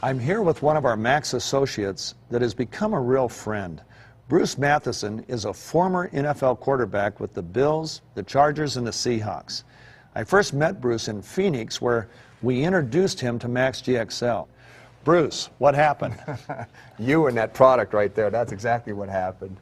I'm here with one of our Max associates that has become a real friend. Bruce Mathison is a former NFL quarterback with the Bills, the Chargers, and the Seahawks. I first met Bruce in Phoenix, where we introduced him to MaxGXL. Bruce, what happened? You and that product right there, that's exactly what happened.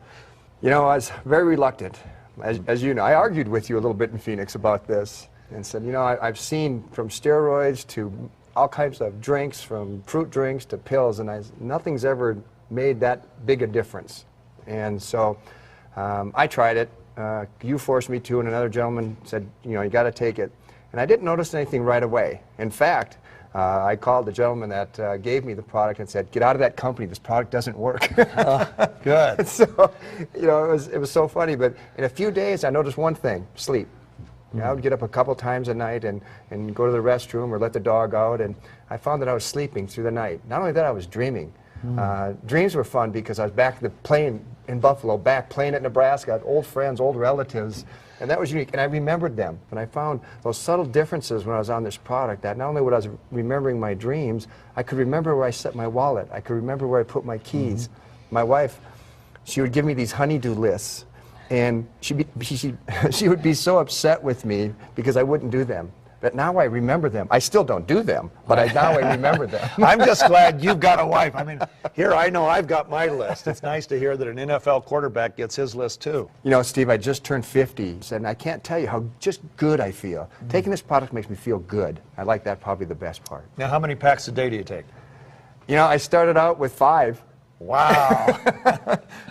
You know, I was very reluctant. As you know, I argued with you a little bit in Phoenix about this and said, you know, I've seen from steroids to all kinds of drinks, from fruit drinks to pills, and nothing's ever made that big a difference. And so I tried it. You forced me to, and another gentleman said, you know, you got to take it. And I didn't notice anything right away. In fact, I called the gentleman that gave me the product and said, get out of that company, this product doesn't work. Good. So, you know, it was so funny, but in a few days I noticed one thing: sleep. You know, I would get up a couple times a night and go to the restroom or let the dog out, and I found that I was sleeping through the night. Not only that, I was dreaming. Dreams were fun because I was back at the plane in Buffalo, back playing at Nebraska, I had old friends, old relatives, and that was unique, and I remembered them. And I found those subtle differences when I was on this product, that not only was I remembering my dreams, I could remember where I set my wallet, I could remember where I put my keys. My wife, she would give me these honey-do lists, and she would be so upset with me because I wouldn't do them. But now I remember them. I still don't do them, but now I remember them. I'm just glad you've got a wife. I mean, here I know I've got my list. It's nice to hear that an NFL quarterback gets his list too. You know, Steve, I just turned 50, and I can't tell you how just good I feel. Taking this product makes me feel good. I like that, probably the best part. Now, how many packs a day do you take? You know, I started out with 5. Wow.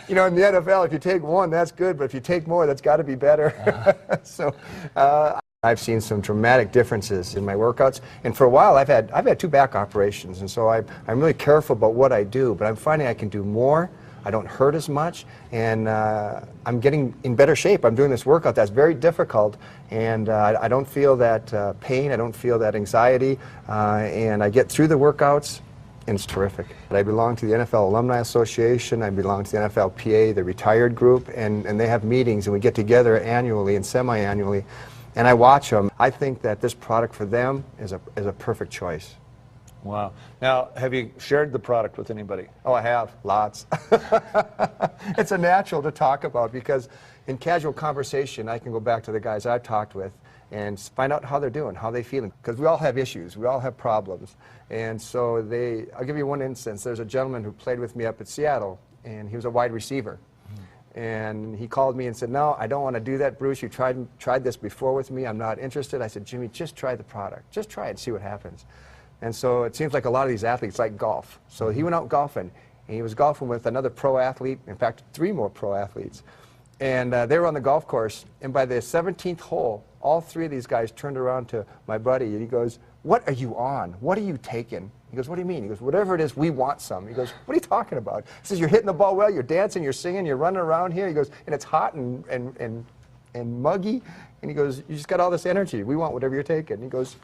You know, in the NFL, if you take 1, that's good, but if you take more, that's got to be better. So I've seen some dramatic differences in my workouts, and for a while I've had 2 back operations, and so I'm really careful about what I do, but I'm finding I can do more. I don't hurt as much, and I'm getting in better shape. I'm doing this workout that's very difficult, and I don't feel that pain, I don't feel that anxiety, and I get through the workouts, and it's terrific. I belong to the NFL Alumni Association, I belong to the NFLPA, the retired group, and they have meetings, and we get together annually and semi-annually, and I watch them. I think that this product for them is a perfect choice. Wow. Now, have you shared the product with anybody? Oh, I have. Lots. It's a natural to talk about because in casual conversation, I can go back to the guys I've talked with and find out how they're doing, how they're feeling. Because we all have issues. We all have problems. And so I'll give you one instance. There's a gentleman who played with me up at Seattle, and he was a wide receiver. And he called me and said, no, I don't want to do that, Bruce. You tried this before with me. I'm not interested. I said, Jimmy, just try the product. Just try it and see what happens. And so it seems like a lot of these athletes like golf. So he went out golfing, and he was golfing with another pro athlete, in fact, 3 more pro athletes. And they were on the golf course, and by the 17th hole, all 3 of these guys turned around to my buddy, and he goes, what are you on? What are you taking? He goes, what do you mean? He goes, whatever it is, we want some. He goes, what are you talking about? He says, you're hitting the ball well, you're dancing, you're singing, you're running around here. He goes, and it's hot and muggy. And he goes, you just got all this energy. We want whatever you're taking. He goes,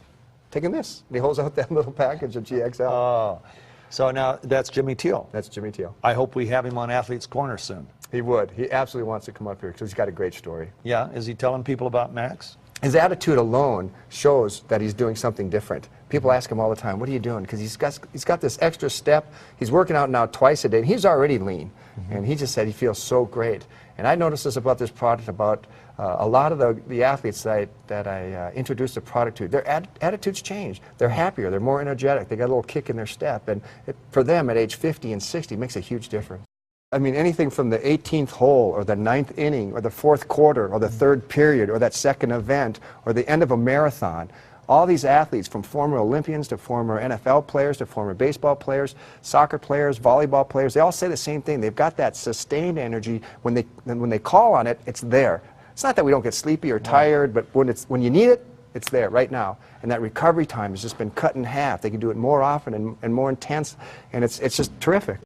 taking this. And he holds out that little package of GXL. Oh, so now that's Jimmy Teal. That's Jimmy Teal. I hope we have him on Athlete's Corner soon. He would. He absolutely wants to come up here because he's got a great story. Yeah, is he telling people about Max? His attitude alone shows that he's doing something different. People ask him all the time, what are you doing? Because he's got this extra step. He's working out now twice a day, and he's already lean. And he just said he feels so great. And I noticed this about this product, about a lot of the athletes that I introduced the product to. Their attitudes change. They're happier. They're more energetic. They got a little kick in their step. And for them at age 50 and 60, it makes a huge difference. I mean, anything from the 18th hole or the 9th inning or the 4th quarter or the 3rd period or that 2nd event or the end of a marathon. All these athletes, from former Olympians to former NFL players to former baseball players, soccer players, volleyball players, they all say the same thing. They've got that sustained energy. When they call on it, it's there. It's not that we don't get sleepy or tired, but when you need it, it's there right now. And that recovery time has just been cut in half. They can do it more often and more intense, and it's just terrific.